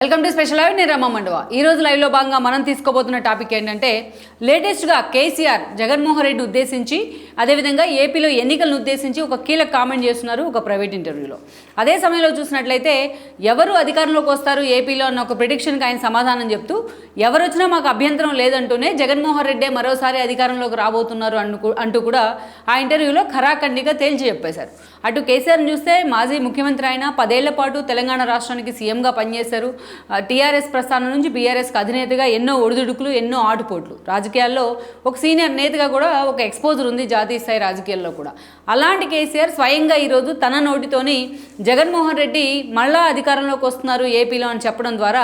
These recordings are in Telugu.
Welcome to special live. నేను రమ్మ మండవ. ఈ రోజు లైవ్లో భాగంగా మనం తీసుకోబోతున్న టాపిక్ ఏంటంటే లేటెస్ట్గా కేసీఆర్ జగన్మోహన్ రెడ్డి ఉద్దేశించి అదేవిధంగా ఏపీలో ఎన్నికలను ఉద్దేశించి ఒక కీలక కామెంట్ చేస్తున్నారు ఒక ప్రైవేట్ ఇంటర్వ్యూలో. అదే సమయంలో చూసినట్లయితే ఎవరు అధికారంలోకి వస్తారు ఏపీలో అన్న ఒక ప్రిడిక్షన్కి ఆయన సమాధానం చెప్తూ ఎవరు వచ్చినా మాకు అభ్యంతరం లేదంటూనే జగన్మోహన్ రెడ్డే మరోసారి అధికారంలోకి రాబోతున్నారు అంటూ కూడా ఆ ఇంటర్వ్యూలో ఖరాఖండిగా తేల్చి చెప్పేశారు. అటు కేసీఆర్ని చూస్తే మాజీ ముఖ్యమంత్రి ఆయన 10 ఏళ్ల పాటు తెలంగాణ రాష్ట్రానికి సీఎంగా పనిచేశారు. టీఆర్ఎస్ ప్రస్థానం నుంచి బీఆర్ఎస్కి అధినేతగా ఎన్నో ఒడిదుడుకులు ఎన్నో ఆటుపోట్లు, రాజకీయాల్లో ఒక సీనియర్ నేతగా కూడా ఒక ఎక్స్పోజర్ ఉంది జాతీయ స్థాయి రాజకీయాల్లో కూడా. అలాంటి కేసీఆర్ స్వయంగా ఈరోజు తన నోటితోని జగన్మోహన్ రెడ్డి మళ్ళా అధికారంలోకి వస్తున్నారు ఏపీలో అని చెప్పడం ద్వారా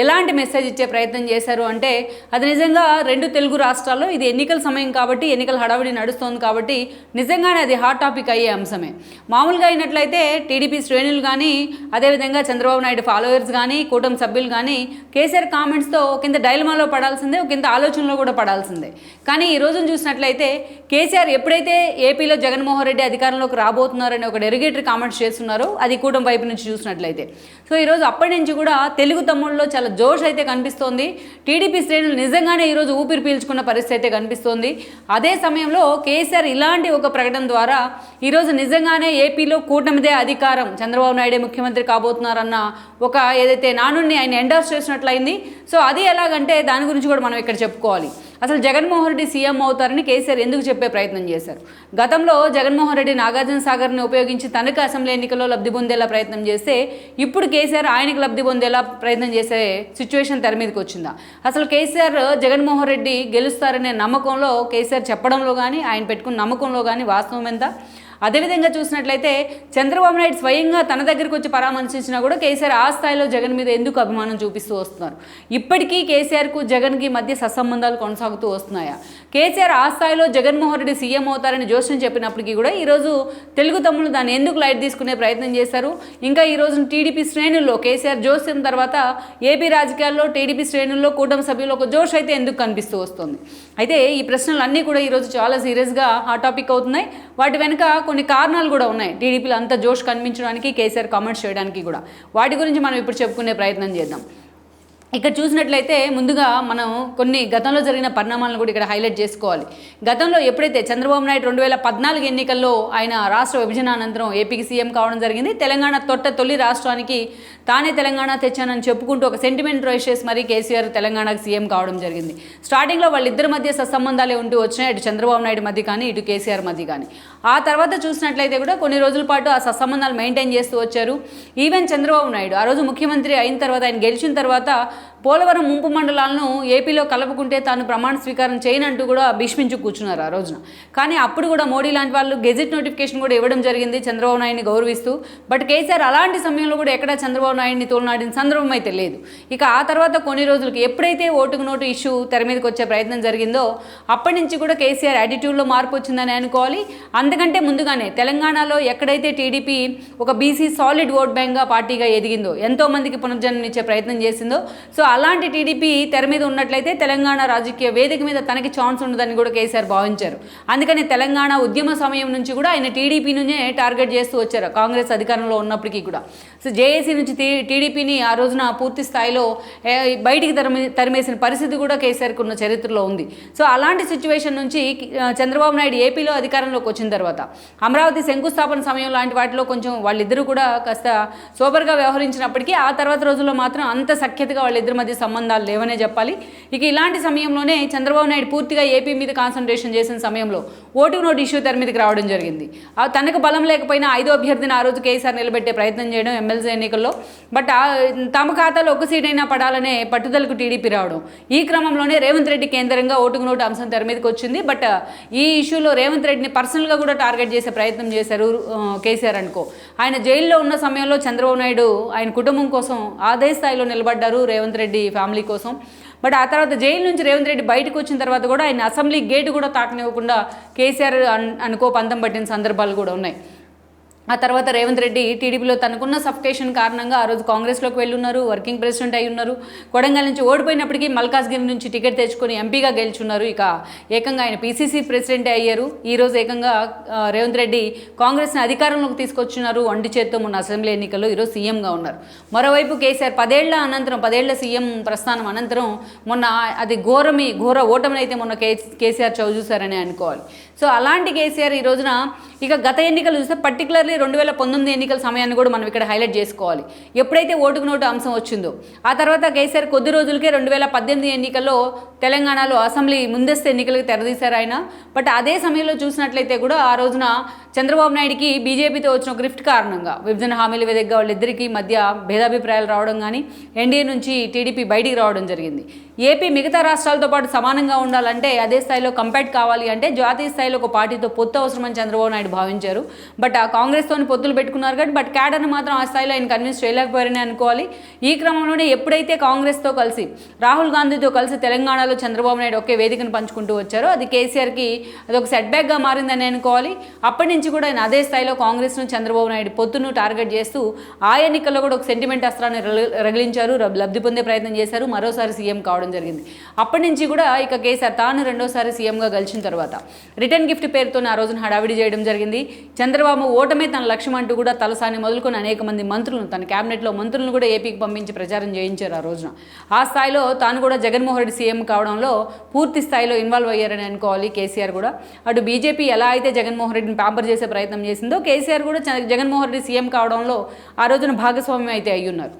ఎలాంటి మెసేజ్ ఇచ్చే ప్రయత్నం చేశారు అంటే అది నిజంగా 2 తెలుగు రాష్ట్రాల్లో ఇది ఎన్నికల సమయం కాబట్టి ఎన్నికల హడావిడి నడుస్తోంది కాబట్టి నిజంగానే అది హాట్ టాపిక్ అయ్యే అంశమే. మామూలుగా అయినట్లయితే టీడీపీ శ్రేణులు కానీ అదేవిధంగా చంద్రబాబు నాయుడు ఫాలోవర్స్ కానీ కూటమి సభ్యులు కానీ కేసీఆర్ కామెంట్స్తో కింద డైలమాలో పడాల్సిందే, కింద ఆలోచనలో కూడా పడాల్సిందే. కానీ ఈ రోజున చూసినట్లయితే కేసీఆర్ ఎప్పుడైతే ఏపీలో జగన్మోహన్ రెడ్డి అధికారంలోకి రాబోతున్నారని ఒక డెరిగేటరీ కామెంట్స్ చేస్తున్నారో అది కూటమి వైపు నుంచి చూసినట్లయితే సో ఈరోజు అప్పటి నుంచి కూడా తెలుగు తమ్ముళ్ళలో చాలా జోష్ అయితే కనిపిస్తోంది. టీడీపీ శ్రేణులు నిజంగానే ఈరోజు ఊపిరి పీల్చుకున్న పరిస్థితి అయితే కనిపిస్తోంది. అదే సమయంలో కేసీఆర్ ఇలాంటి ఒక ప్రకటన ద్వారా ఈరోజు నిజంగానే ఏపీలో కూటమిదే అధికారం, చంద్రబాబు నాయుడే ముఖ్యమంత్రి కాబోతున్నారన్న ఒక ఏదైతే నానుడిని ఆయన ఎండోర్స్ చేసినట్లయింది. సో అది ఎలాగంటే దాని గురించి కూడా మనం ఇక్కడ చెప్పుకోవాలి. అసలు జగన్మోహన్ రెడ్డి సీఎం అవుతారని కేసీఆర్ ఎందుకు చెప్పే ప్రయత్నం చేశారు? గతంలో జగన్మోహన్ రెడ్డి నాగార్జున సాగర్ని ఉపయోగించి తనకు అసెంబ్లీ ఎన్నికల్లో లబ్ధి పొందేలా ప్రయత్నం చేస్తే ఇప్పుడు కేసీఆర్ ఆయనకు లబ్ధి పొందేలా ప్రయత్నం చేసే సిచ్యువేషన్ తెర మీదకి వచ్చిందా? అసలు కేసీఆర్ జగన్మోహన్ రెడ్డి గెలుస్తారనే నమ్మకంలో కేసీఆర్ చెప్పడంలో కానీ ఆయన పెట్టుకున్న నమ్మకంలో కానీ వాస్తవం ఎంత? అదేవిధంగా చూసినట్లయితే చంద్రబాబు నాయుడు స్వయంగా తన దగ్గరికి వచ్చి పరామర్శించినా కూడా కేసీఆర్ ఆ స్థాయిలో జగన్ మీద ఎందుకు అభిమానం చూపిస్తూ వస్తున్నారు? ఇప్పటికీ కేసీఆర్కు జగన్కి మధ్య సత్సంబంధాలు కొనసాగుతూ వస్తున్నాయా? కేసీఆర్ ఆ స్థాయిలో జగన్మోహన్ రెడ్డి సీఎం అవుతారని జోష్యం చెప్పినప్పటికీ కూడా ఈరోజు తెలుగు తమ్ముళ్ళు దాన్ని ఎందుకు లైట్ తీసుకునే ప్రయత్నం చేశారు? ఇంకా ఈరోజు టీడీపీ శ్రేణుల్లో కేసీఆర్ జోష్యం తర్వాత ఏపీ రాజకీయాల్లో టీడీపీ శ్రేణుల్లో కూటమి సభ్యులు ఒక జోష్ అయితే ఎందుకు కనిపిస్తూ వస్తుంది? అయితే ఈ ప్రశ్నలు అన్నీ కూడా ఈరోజు చాలా సీరియస్గా హాట్ టాపిక్ అవుతున్నాయి. వాటి వెనుక కొన్ని కారణాలు కూడా ఉన్నాయి టీడీపీలో అంత జోష్ కనిపించడానికి, కేసీఆర్ కామెంట్స్ చేయడానికి కూడా. వాటి గురించి మనం ఇప్పుడు చెప్పుకునే ప్రయత్నం చేద్దాం. ఇక్కడ చూసినట్లయితే ముందుగా మనం కొన్ని గతంలో జరిగిన పరిణామాలను కూడా ఇక్కడ హైలైట్ చేసుకోవాలి. గతంలో ఎప్పుడైతే చంద్రబాబు నాయుడు 2014 ఎన్నికల్లో ఆయన రాష్ట్ర విభజన అనంతరం ఏపీకి సీఎం కావడం జరిగింది. తెలంగాణ తొలి రాష్ట్రానికి తానే తెలంగాణ తెచ్చానని చెప్పుకుంటూ ఒక సెంటిమెంట్ రైజ్ చేసి మరీ కేసీఆర్ తెలంగాణకు సీఎం కావడం జరిగింది. స్టార్టింగ్లో వాళ్ళిద్దరి మధ్య సత్సంబంధాలే ఉంటూ వచ్చినాయి, ఇటు చంద్రబాబు నాయుడు మధ్య కానీ ఇటు కేసీఆర్ మధ్య కానీ. ఆ తర్వాత చూసినట్లయితే కూడా కొన్ని రోజుల పాటు ఆ సత్సంబంధాలు మెయింటైన్ చేస్తూ వచ్చారు. ఈవెన్ చంద్రబాబు నాయుడు ఆ రోజు ముఖ్యమంత్రి అయిన తర్వాత ఆయన గెలిచిన తర్వాత పోలవరం ముంపు మండలాలను ఏపీలో కలుపుకుంటే తాను ప్రమాణ స్వీకారం చేయనంటూ కూడా భీష్మించు కూర్చున్నారు ఆ రోజున. కానీ అప్పుడు కూడా మోడీ లాంటి వాళ్ళు గెజెట్ నోటిఫికేషన్ కూడా ఇవ్వడం జరిగింది చంద్రబాబు నాయుడిని గౌరవిస్తూ. బట్ కేసీఆర్ అలాంటి సమయంలో కూడా ఎక్కడ చంద్రబాబు నాయుడిని తోలనాడిన సందర్భం అయితే లేదు. ఇక ఆ తర్వాత కొన్ని రోజులకి ఎప్పుడైతే ఓటుకు నోటు ఇష్యూ తెర మీదకి వచ్చే ప్రయత్నం జరిగిందో అప్పటి నుంచి కూడా కేసీఆర్ యాటిట్యూడ్లో మార్పు వచ్చిందని అనుకోవాలి. అందుకంటే ముందుగానే తెలంగాణలో ఎక్కడైతే టీడీపీ ఒక బీసీ సాలిడ్ ఓట్ బ్యాంక్గా పార్టీగా ఎదిగిందో, ఎంతోమందికి పునర్జన్మనిచ్చే ప్రయత్నం చేసిందో, సో అలాంటి టీడీపీ తెర మీద ఉన్నట్లయితే తెలంగాణ రాజకీయ వేదిక మీద తనకి ఛాన్స్ ఉండదని కూడా కేసీఆర్ భావించారు. అందుకని తెలంగాణ ఉద్యమ సమయం నుంచి కూడా ఆయన టీడీపీ నుంచే టార్గెట్ చేస్తూ వచ్చారు కాంగ్రెస్ అధికారంలో ఉన్నప్పటికీ కూడా. సో జేఏసీ నుంచి టీడీపీని ఆ రోజున పూర్తి స్థాయిలో బయటికి తరిమేసిన పరిస్థితి కూడా కేసీఆర్కి ఉన్న చరిత్రలో ఉంది. సో అలాంటి సిచ్యువేషన్ నుంచి చంద్రబాబు నాయుడు ఏపీలో అధికారంలోకి వచ్చిన తర్వాత అమరావతి శంకుస్థాపన సమయం లాంటి వాటిలో కొంచెం వాళ్ళిద్దరూ కూడా కాస్త సోబర్గా వ్యవహరించినప్పటికీ ఆ తర్వాత రోజుల్లో మాత్రం అంత సఖ్యతగా వాళ్ళిద్దరి మధ్య సంబంధాలు లేవనే చెప్పాలి. ఇక ఇలాంటి సమయంలోనే చంద్రబాబు నాయుడు పూర్తిగా ఏపీ మీద కాన్సన్ట్రేషన్ చేసిన సమయంలో ఓటు నోటు ఇష్యూ తెర మీదకి రావడం జరిగింది. తనకు బలం లేకపోయినా 5వ అభ్యర్థిని ఆ రోజు కేసీఆర్ నిలబెట్టే ప్రయత్నం చేయడం ఎమ్మెల్సీ ఎన్నికల్లో. బట్ తమ ఖాతాలో ఒక సీట్ అయినా పడాలనే పట్టుదలకు టీడీపీ రావడం. ఈ క్రమంలోనే రేవంత్ రెడ్డి కేంద్రంగా ఓటుకు నోటు అంశం తెర మీదకి వచ్చింది. బట్ ఈ ఇష్యూలో రేవంత్ రెడ్డిని పర్సనల్గా కూడా టార్గెట్ చేసే ప్రయత్నం చేశారు కేసీఆర్ అనుకో. ఆయన జైల్లో ఉన్న సమయంలో చంద్రబాబు నాయుడు ఆయన కుటుంబం కోసం అదే స్థాయిలో నిలబడ్డారు, రేవంత్ రెడ్డి ఫ్యామిలీ కోసం. బట్ ఆ తర్వాత జైలు నుంచి రేవంత్ రెడ్డి బయటకు వచ్చిన తర్వాత కూడా ఆయన అసెంబ్లీ గేటు కూడా తాకనివ్వకుండా కేసీఆర్ అనుకో పంతం పట్టిన సందర్భాలు కూడా ఉన్నాయి. ఆ తర్వాత రేవంత్ రెడ్డి టీడీపీలో తనకున్న సఫికేషన్ కారణంగా ఆ రోజు కాంగ్రెస్లోకి వెళ్ళున్నారు, వర్కింగ్ ప్రెసిడెంట్ అయి ఉన్నారు. కొడంగల్ నుంచి ఓడిపోయినప్పటికీ మల్కాజ్గిరి నుంచి టికెట్ తెచ్చుకొని ఎంపీగా గెలుచున్నారు. ఇక ఏకంగా ఆయన పీసీసీ ప్రెసిడెంటే అయ్యారు. ఈరోజు ఏకంగా రేవంత్ రెడ్డి కాంగ్రెస్ని అధికారంలోకి తీసుకొచ్చున్నారు. వండి చేత్తో ఉన్న అసెంబ్లీ ఎన్నికల్లో ఈరోజు సీఎంగా ఉన్నారు. మరోవైపు కేసీఆర్ 10 ఏళ్ల సీఎం ప్రస్థానం అనంతరం మొన్న అది ఘోర ఓటమిని అయితే మొన్న కేసీఆర్ చవిచూశారని అనుకోవాలి. సో అలాంటి కేసీఆర్ ఈ రోజున ఇక గత ఎన్నికలు చూస్తే పర్టికులర్లీ 2019 ఎన్నికల సమయాన్ని కూడా మనం ఇక్కడ హైలైట్ చేసుకోవాలి. ఎప్పుడైతే ఓటుకు నోటు అంశం వచ్చిందో ఆ తర్వాత కేసీఆర్ కొద్ది రోజులకే 2018 ఎన్నికల్లో తెలంగాణలో అసెంబ్లీ ముందస్తు ఎన్నికలకు తెరదీశారు ఆయన. బట్ అదే సమయంలో చూసినట్లయితే కూడా ఆ రోజున చంద్రబాబు నాయుడికి బీజేపీతో వచ్చిన ఒక రిఫ్ట్ కారణంగా విభజన హామీల వేదికగా వాళ్ళిద్దరికీ మధ్య భేదాభిప్రాయాలు రావడం కానీ ఎన్డీఏ నుంచి టీడీపీ బయటికి రావడం జరిగింది. ఏపీ మిగతా రాష్ట్రాలతో పాటు సమానంగా ఉండాలంటే అదే స్థాయిలో కంపేట్ కావాలి అంటే జాతీయ స్థాయిలో ఒక పార్టీతో పొత్తు అవసరమని చంద్రబాబు నాయుడు భావించారు. బట్ ఆ కాంగ్రెస్తో పొత్తులు పెట్టుకున్నారు కాబట్టి బట్ క్యాడర్ని మాత్రం ఆ స్థాయిలో ఆయన కన్విన్స్ చేయలేకపోయారని అనుకోవాలి. ఈ క్రమంలోనే ఎప్పుడైతే కాంగ్రెస్తో కలిసి రాహుల్ గాంధీతో కలిసి తెలంగాణలో చంద్రబాబు నాయుడు ఒకే వేదికను పంచుకుంటూ వచ్చారో అది కేసీఆర్కి అదొక సెట్బ్యాక్గా మారిందని అనుకోవాలి. అప్పటి నుంచి కూడా ఆయన అదే స్థాయిలో కాంగ్రెస్ను చంద్రబాబు నాయుడు పొత్తును టార్గెట్ చేస్తూ ఆ ఎన్నికల్లో కూడా ఒక సెంటిమెంట్ అస్త్రాన్ని రగిలించారు, లబ్ధి పొందే ప్రయత్నం చేశారు, మరోసారి సీఎం కావడం జరిగింది. అప్పటి నుంచి కూడా ఇక కేసీఆర్ తాను రెండోసారి సీఎంగా గెలిచిన తర్వాత రిటర్న్ గిఫ్ట్ పేరుతో ఆ రోజున హడావిడి చేయడం జరిగింది. చంద్రబాబు ఓటమే తన లక్ష్యం అంటూ కూడా తలసాని మొదలుకొని అనేక మంది మంత్రులను తన క్యాబినెట్లో మంత్రులను కూడా ఏపీకి పంపించి ప్రచారం చేయించారు. ఆ రోజున ఆ స్థాయిలో తాను కూడా జగన్మోహన్ రెడ్డి సీఎం కావడంలో పూర్తి స్థాయిలో ఇన్వాల్వ్ అయ్యారని అనుకోవాలి. కేసీఆర్ కూడా అటు బీజేపీ ఎలా అయితే జగన్మోహన్ రెడ్డిని ప్యాంపర్ చేసే ప్రయత్నం చేసిందో కేసీఆర్ కూడా జగన్మోహన్ రెడ్డి సీఎం కావడంలో ఆ రోజున భాగస్వామ్యం అయితే అయ్యున్నారు.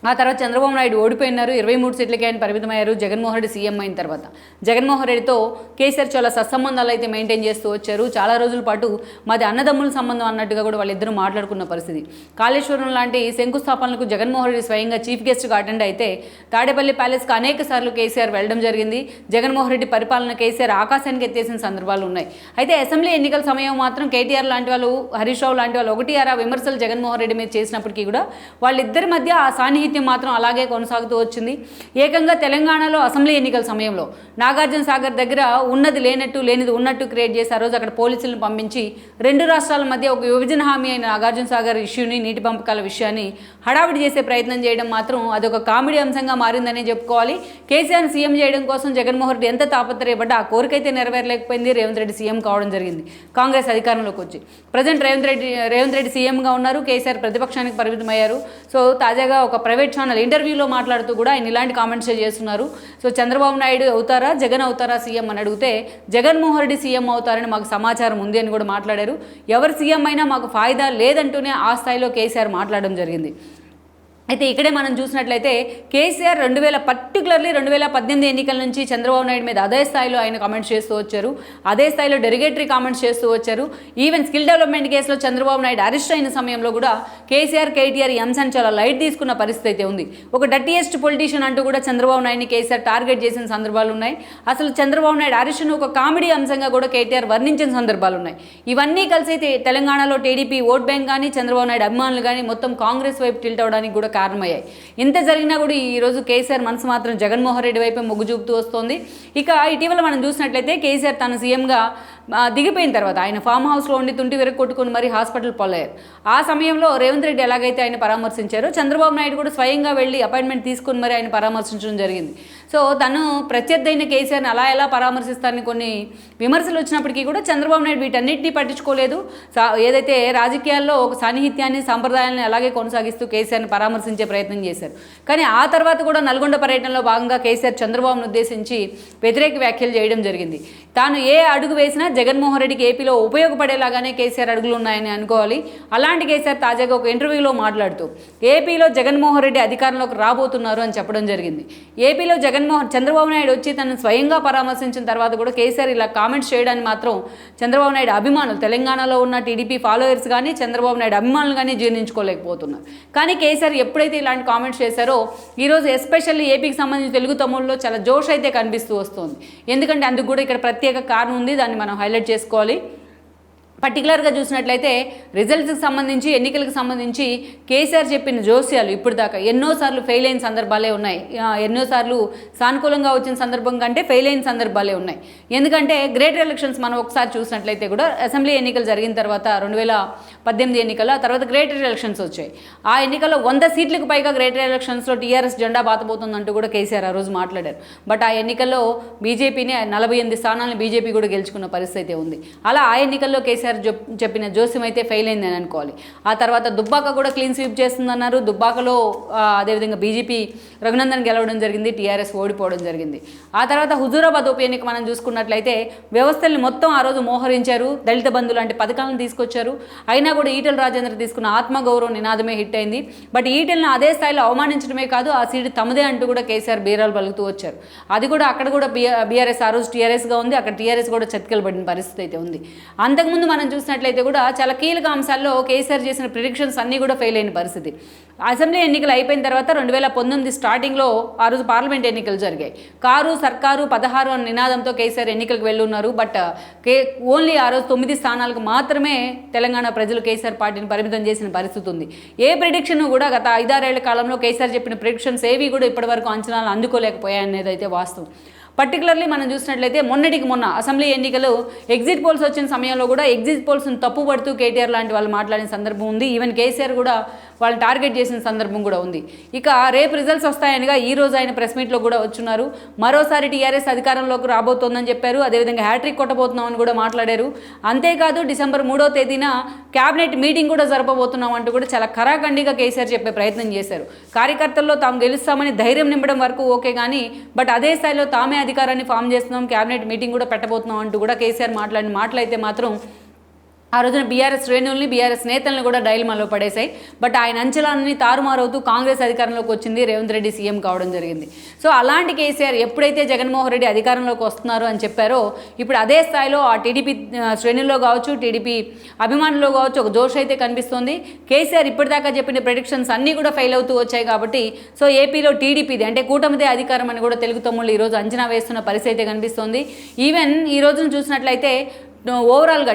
ఆ తర్వాత చంద్రబాబు నాయుడు ఓడిపోయినారు. 23 సీట్లకి ఆయన పరిమితమయ్యారు. జగన్మోహన్ రెడ్డి సీఎం అయిన తర్వాత జగన్మోహన్ రెడ్డితో కేసీఆర్ చాలా సత్సంబంధాలు అయితే మెయింటైన్ చేస్తూ వచ్చారు. చాలా రోజుల పాటు మాది అన్నదమ్ముల సంబంధం అన్నట్టుగా కూడా వాళ్ళిద్దరూ మాట్లాడుకున్న పరిస్థితి. కాళేశ్వరం లాంటి శంకుస్థాపనలకు జగన్మోహన్ రెడ్డి స్వయంగా చీఫ్ గెస్ట్గా అటెండ్ అయితే తాడేపల్లి ప్యాలెస్కి అనేక సార్లు కేసీఆర్ వెళ్ళడం జరిగింది. జగన్మోహన్ రెడ్డి పరిపాలన కేసీఆర్ ఆకాశానికి ఎత్తేసిన సందర్భాలు ఉన్నాయి. అయితే అసెంబ్లీ ఎన్నికల సమయం మాత్రం కేటీఆర్ లాంటి వాళ్ళు, హరీష్ రావు లాంటి వాళ్ళు ఒకటి అరా విమర్శలు జగన్మోహన్ రెడ్డి మీద చేసినప్పటికీ కూడా వాళ్ళిద్దరి మధ్య ఆ సాన్నిహిత్యం మాత్రం అలాగే కొనసాగుతూ వచ్చింది. ఏకంగా తెలంగాణలో అసెంబ్లీ ఎన్నికల సమయంలో నాగార్జున సాగర్ దగ్గర ఉన్నది లేనట్టు లేనిది ఉన్నట్టు క్రియేట్ చేసి ఆ రోజు అక్కడ పోలీసులను పంపించి రెండు రాష్ట్రాల మధ్య ఒక విభజన హామీ అయిన నాగార్జున సాగర్ ఇష్యూని, నీటి పంపకాల విషయాన్ని హడావిడి చేసే ప్రయత్నం చేయడం మాత్రం అదొక కామెడీ అంశంగా మారిందనే చెప్పుకోవాలి. కేసీఆర్ సీఎం చేయడం కోసం జగన్మోహన్ రెడ్డి ఎంత తాపత్రయపడ్డా ఆ కోరికైతే నెరవేరలేకపోయింది. రేవంత్ రెడ్డి సీఎం కావడం జరిగింది కాంగ్రెస్ అధికారంలోకి వచ్చి. ప్రజెంట్ రేవంత్ రెడ్డి సీఎంగా ఉన్నారు. కేసీఆర్ ప్రతిపక్షానికి పరిమితమయ్యారు. సో తాజాగా ఒక ప్రైవేట్ ఛానల్ ఇంటర్వ్యూలో మాట్లాడుతూ కూడా ఆయన ఇలాంటి కామెంట్స్ చేస్తున్నారు. సో చంద్రబాబు నాయుడు అవుతారా, జగన్ అవుతారా సీఎం అని అడిగితే జగన్మోహన్ రెడ్డి సీఎం అవుతారని మాకు సమాచారం ఉంది అని కూడా మాట్లాడారు. ఎవరు సీఎం అయినా మాకు ఫాయిదా లేదంటూనే ఆ స్థాయిలో కేసీఆర్ మాట్లాడడం జరిగింది. అయితే ఇక్కడే మనం చూసినట్లయితే కేసీఆర్ 2018 ఎన్నికల నుంచి చంద్రబాబు నాయుడు మీద అదే స్థాయిలో ఆయన కామెంట్స్ చేస్తూ వచ్చారు. అదే స్థాయిలో డెరిగేటరీ కామెంట్స్ చేస్తూ వచ్చారు. ఈవెన్ స్కిల్ డెవలప్మెంట్ కేసులో చంద్రబాబు నాయుడు అరెస్ట్ అయిన సమయంలో కూడా కేసీఆర్, కేటీఆర్ ఈ అంశాన్ని చాలా లైట్ తీసుకున్న పరిస్థితి అయితే ఉంది. ఒక డర్టీయెస్ట్ పొలిటీషియన్ అంటూ కూడా చంద్రబాబు నాయుడిని కేసీఆర్ టార్గెట్ చేసిన సందర్భాలు ఉన్నాయి. అసలు చంద్రబాబు నాయుడు అరెస్ట్ను ఒక కామెడీ అంశంగా కూడా కేటీఆర్ వర్ణించిన సందర్భాలు ఉన్నాయి. ఇవన్నీ కలిసి తెలంగాణలో టీడీపీ ఓట్ బ్యాంక్ కానీ, చంద్రబాబు నాయుడు అభిమానులు కానీ మొత్తం కాంగ్రెస్ వైపు టిల్ట్ అవడానికి కూడా కారణమయ్యాయి. ఇంత జరిగినా కూడా ఈరోజు కేసీఆర్ మనసు మాత్రం జగన్మోహన్ రెడ్డి వైపే మొగ్గు చూపుతూ వస్తోంది. ఇక ఇటీవల మనం చూసినట్లయితే కేసీఆర్ తన సీఎంగా దిగిపోయిన తర్వాత ఆయన ఫామ్ హౌస్లో ఉండి తుంటి వెరకు కొట్టుకుని మరీ హాస్పిటల్ పాలయ్యారు. ఆ సమయంలో రేవంత్ రెడ్డి ఎలాగైతే ఆయన పరామర్శించారో చంద్రబాబు నాయుడు కూడా స్వయంగా వెళ్ళి అపాయింట్మెంట్ తీసుకుని మరి ఆయన పరామర్శించడం జరిగింది. సో తను ప్రత్యర్థి అయిన కేసీఆర్ని అలా ఎలా పరామర్శిస్తారని కొన్ని విమర్శలు వచ్చినప్పటికీ కూడా చంద్రబాబు నాయుడు వీటన్నిటినీ పట్టించుకోలేదు. ఏదైతే రాజకీయాల్లో ఒక సాన్నిహిత్యాన్ని, సంప్రదాయాన్ని అలాగే కొనసాగిస్తూ కేసీఆర్ని పరామర్శించే ప్రయత్నం చేశారు. కానీ ఆ తర్వాత కూడా నల్గొండ పర్యటనలో భాగంగా కేసీఆర్ చంద్రబాబును ఉద్దేశించి వ్యతిరేక వ్యాఖ్యలు చేయడం జరిగింది. తాను ఏ అడుగు వేసినా జగన్మోహన్ రెడ్డికి ఏపీలో ఉపయోగపడేలాగానే కేసీఆర్ అడుగులు ఉన్నాయని అనుకోవాలి. అలాంటి కేసీఆర్ తాజాగా ఒక ఇంటర్వ్యూలో మాట్లాడుతూ ఏపీలో జగన్మోహన్ రెడ్డి అధికారంలోకి రాబోతున్నారు అని చెప్పడం జరిగింది. ఏపీలో చంద్రబాబు నాయుడు వచ్చి తనను స్వయంగా పరామర్శించిన తర్వాత కూడా కేసీఆర్ ఇలా కామెంట్స్ చేయడానికి మాత్రం చంద్రబాబు నాయుడు అభిమానులు, తెలంగాణలో ఉన్న టీడీపీ ఫాలోయర్స్ కానీ, చంద్రబాబు నాయుడు అభిమానులు కానీ జీర్ణించుకోలేకపోతున్నారు. కానీ కేసీఆర్ ఎప్పుడైతే ఇలాంటి కామెంట్స్ చేశారో ఈరోజు ఎస్పెషల్లీ ఏపీకి సంబంధించి తెలుగు తమ్ముళ్ళలో చాలా జోష్ అయితే కనిపిస్తూ వస్తుంది. ఎందుకంటే అందుకు కూడా ఇక్కడ ప్రత్యేక కారణం ఉంది, దాన్ని మనం హైలైట్ చేసుకోవాలి. పర్టికులర్గా చూసినట్లయితే రిజల్ట్స్కి సంబంధించి ఎన్నికలకు సంబంధించి కేసీఆర్ చెప్పిన జోస్యాలు ఇప్పుడు దాకా ఎన్నోసార్లు ఫెయిల్ అయిన సందర్భాలే ఉన్నాయి. ఎన్నోసార్లు సానుకూలంగా వచ్చిన సందర్భం కంటే ఫెయిల్ అయిన సందర్భాలే ఉన్నాయి. ఎందుకంటే గ్రేటర్ ఎలక్షన్స్ మనం ఒకసారి చూసినట్లయితే కూడా అసెంబ్లీ ఎన్నికలు జరిగిన తర్వాత 2018 ఎన్నికల తర్వాత గ్రేటర్ ఎలక్షన్స్ వచ్చాయి. ఆ ఎన్నికల్లో 100 సీట్లకు పైగా గ్రేటర్ ఎలక్షన్స్లో టీఆర్ఎస్ జెండా బాతబోతుందంటూ కూడా కేసీఆర్ ఆ రోజు మాట్లాడారు. బట్ ఆ ఎన్నికల్లో బీజేపీని 48 స్థానాలను బీజేపీ కూడా గెలుచుకున్న పరిస్థితి ఉంది. అలా ఆ ఎన్నికల్లో కేసీఆర్ చెప్పిన జోస్యం అయితే ఫెయిల్ అయిందని అనుకోవాలి. ఆ తర్వాత దుబ్బాక కూడా క్లీన్ స్వీప్ చేస్తుందన్నారు. దుబ్బాకలో అదేవిధంగా బీజేపీ రఘునందన్ గెలవడం జరిగింది, టీఆర్ఎస్ ఓడిపోవడం జరిగింది. ఆ తర్వాత హుజూరాబాద్ ఉప ఎన్నిక మనం చూసుకున్నట్లయితే వ్యవస్థల్ని మొత్తం ఆ రోజు మోహరించారు, దళిత బంధు లాంటి పథకాలను తీసుకొచ్చారు. అయినా కూడా ఈటెల రాజేంద్ర తీసుకున్న ఆత్మగౌరవం నినాదమే హిట్ అయింది. బట్ ఈటెలను అదే స్థాయిలో అవమానించడమే కాదు, ఆ సీటు తమదే అంటూ కూడా కేసీఆర్ బీరాలు పలుకుతూ వచ్చారు. అది కూడా అక్కడ కూడా బీఆర్ఎస్ ఆ రోజు టీఆర్ఎస్గా ఉంది, అక్కడ టీఆర్ఎస్ కూడా చతికిలబడిన పరిస్థితి అయితే ఉంది. అంతకుముందు మనం చూసినట్లయితే కూడా చాలా కీలక అంశాల్లో కేసీఆర్ చేసిన ప్రిడిక్షన్స్ అన్నీ కూడా ఫెయిల్ అయిన పరిస్థితి. అసెంబ్లీ ఎన్నికలు అయిపోయిన తర్వాత 2019 స్టార్టింగ్లో ఆ రోజు పార్లమెంట్ ఎన్నికలు జరిగాయి. కారు సర్కారు 16 అనే నినాదంతో కేసీఆర్ ఎన్నికలకు వెళ్ళున్నారు. బట్ ఓన్లీ ఆ రోజు 9 స్థానాలకు మాత్రమే తెలంగాణ ప్రజలు కేసీఆర్ పార్టీని పరిమితం చేసిన పరిస్థితి ఉంది. ఏ ప్రిడిక్షన్ కూడా గత 5-6 ఏళ్ల కాలంలో కేసీఆర్ చెప్పిన ప్రిడిక్షన్స్ ఏవి కూడా ఇప్పటివరకు అంచనాలు అందుకోలేకపోయాయి అనేది అయితే వాస్తవం. పర్టికులర్లీ మనం చూసినట్లయితే మొన్న అసెంబ్లీ ఎన్నికలు ఎగ్జిట్ పోల్స్ వచ్చిన సమయంలో కూడా ఎగ్జిట్ పోల్స్ని తప్పుపడుతూ కేటీఆర్ లాంటి వాళ్ళు మాట్లాడిన సందర్భం ఉంది. ఈవెన్ కేసీఆర్ కూడా వాళ్ళు టార్గెట్ చేసిన సందర్భం కూడా ఉంది. ఇక రేపు రిజల్ట్స్ వస్తాయనిగా ఈ రోజు ఆయన ప్రెస్ మీట్లో కూడా వచ్చున్నారు. మరోసారి టీఆర్ఎస్ అధికారంలోకి రాబోతోందని చెప్పారు. అదేవిధంగా హ్యాట్రిక్ కొట్టబోతున్నామని కూడా మాట్లాడారు. అంతేకాదు డిసెంబర్ 3వ తేదీన క్యాబినెట్ మీటింగ్ కూడా జరపబోతున్నాం అంటూ కూడా చాలా ఖరాఖండిగా కేసీఆర్ చెప్పే ప్రయత్నం చేశారు. కార్యకర్తల్లో తాము గెలుస్తామని ధైర్యం నింపడం వరకు ఓకే కానీ బట్ అదే స్థాయిలో తామే అధికారాన్ని ఫామ్ చేస్తున్నాం, క్యాబినెట్ మీటింగ్ కూడా పెట్టబోతున్నాం అంటూ కూడా కేసీఆర్ మాట్లాడిన మాటలైతే మాత్రం ఆ రోజున బీఆర్ఎస్ శ్రేణుల్ని బీఆర్ఎస్ నేతలను కూడా డైలమాలో పడేశాయి. బట్ ఆయన అంచనాలని తారుమారవుతూ కాంగ్రెస్ అధికారంలోకి వచ్చింది, రేవంత్ రెడ్డి సీఎం కావడం జరిగింది. సో అలాంటి కేసీఆర్ ఎప్పుడైతే జగన్మోహన్ రెడ్డి అధికారంలోకి వస్తున్నారు అని చెప్పారో ఇప్పుడు అదే స్థాయిలో ఆ టీడీపీ శ్రేణుల్లో కావచ్చు, టీడీపీ అభిమానుల్లో కావచ్చు ఒక జోష్ అయితే కనిపిస్తోంది. కేసీఆర్ ఇప్పటిదాకా చెప్పిన ప్రెడిక్షన్స్ అన్నీ కూడా ఫెయిల్ అవుతూ వచ్చాయి కాబట్టి సో ఏపీలో టీడీపీది అంటే కూటమిదే అధికారం అని కూడా తెలుగు తమ్ముళ్ళు ఈరోజు అంచనా వేస్తున్న పరిస్థితి అయితే కనిపిస్తోంది. ఈవెన్ ఈ రోజును చూసినట్లయితే ఓవరాల్గా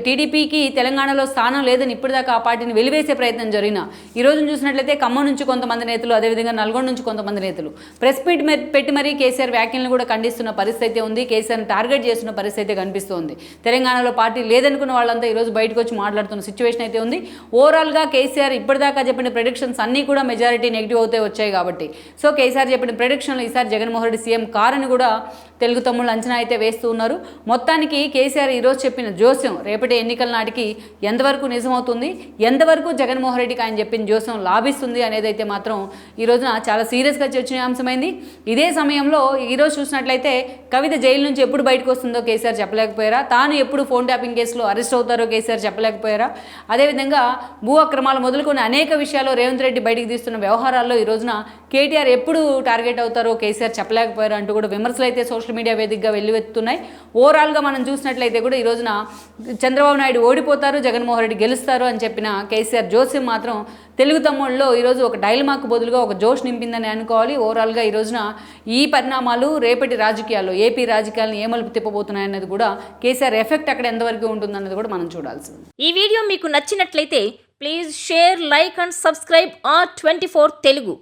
టీడీపీకి తెలంగాణలో స్థానం లేదని ఇప్పటిదాకా ఆ పార్టీని వెలివేసే ప్రయత్నం జరిగిన ఈ రోజును చూసినట్లయితే ఖమ్మం నుంచి కొంతమంది నేతలు, అదేవిధంగా నల్గొండ నుంచి కొంతమంది నేతలు ప్రెస్ మీట్ పెట్టి మరీ కేసీఆర్ వ్యాఖ్యలను కూడా ఖండిస్తున్న పరిస్థితి అయితే ఉంది. కేసీఆర్ని టార్గెట్ చేస్తున్న పరిస్థితి అయితే కనిపిస్తోంది. తెలంగాణలో పార్టీ లేదనుకున్న వాళ్ళంతా ఈరోజు బయటకు వచ్చి మాట్లాడుతున్న సిచ్యువేషన్ అయితే ఉంది. ఓవరాల్గా కేసీఆర్ ఇప్పటిదాకా చెప్పిన ప్రెడిక్షన్స్ అన్నీ కూడా మెజారిటీ నెగిటివ్ అవుతే వచ్చాయి కాబట్టి సో కేసీఆర్ చెప్పిన ప్రెడిక్షన్లు ఈసారి జగన్మోహన్ రెడ్డి సీఎం కారని కూడా తెలుగు తమ్ముళ్ళు అంచనా అయితే వేస్తూ ఉన్నారు. మొత్తానికి కేసీఆర్ ఈరోజు చెప్పిన జోస్యం రేపటి ఎన్నికల నాటికి ఎంతవరకు నిజమవుతుంది, ఎంతవరకు జగన్మోహన్ రెడ్డికి ఆయన చెప్పిన జోస్యం లాభిస్తుంది అనేది అయితే మాత్రం ఈ రోజున చాలా సీరియస్గా చర్చనీయాంశమైంది. ఇదే సమయంలో ఈరోజు చూసినట్లయితే కవిత జైలు నుంచి ఎప్పుడు బయటకు వస్తుందో కేసీఆర్ చెప్పలేకపోయారా, తాను ఎప్పుడు ఫోన్ ట్యాపింగ్ కేసులో అరెస్ట్ అవుతారో కేసీఆర్ చెప్పలేకపోయారా, అదేవిధంగా భూ అక్రమాలు మొదలుకొని అనేక విషయాల్లో రేవంత్ రెడ్డి బయటకు తీస్తున్న వ్యవహారాల్లో ఈ రోజున కేటీఆర్ ఎప్పుడు టార్గెట్ అవుతారో కేసీఆర్ చెప్పలేకపోయారు అంటూ కూడా విమర్శలు అయితే సోషల్ మీడియా వేదికగా వెల్లువెత్తుతున్నాయి. ఓవరాల్గా మనం చూసినట్లయితే కూడా ఈ రోజున చంద్రబాబు నాయుడు ఓడిపోతారు, జగన్మోహన్ రెడ్డి గెలుస్తారు అని చెప్పిన కేసీఆర్ జోస్యం మాత్రం తెలుగు తమ్ముళ్ళలో ఈరోజు ఒక డైలమాకు బదులుగా ఒక జోష్ నింపిందని అనుకోవాలి. ఓవరాల్గా ఈ రోజున ఈ పరిణామాలు రేపటి రాజకీయాల్లో ఏపీ రాజకీయాలను ఏ మలుపు తిప్పబోతున్నాయన్నది కూడా కేసీఆర్ ఎఫెక్ట్ అక్కడ ఎంతవరకు ఉంటుందన్నది కూడా మనం చూడాల్సి ఉంది. ఈ వీడియో మీకు నచ్చినట్లయితే please share, like and subscribe R24 Telugu.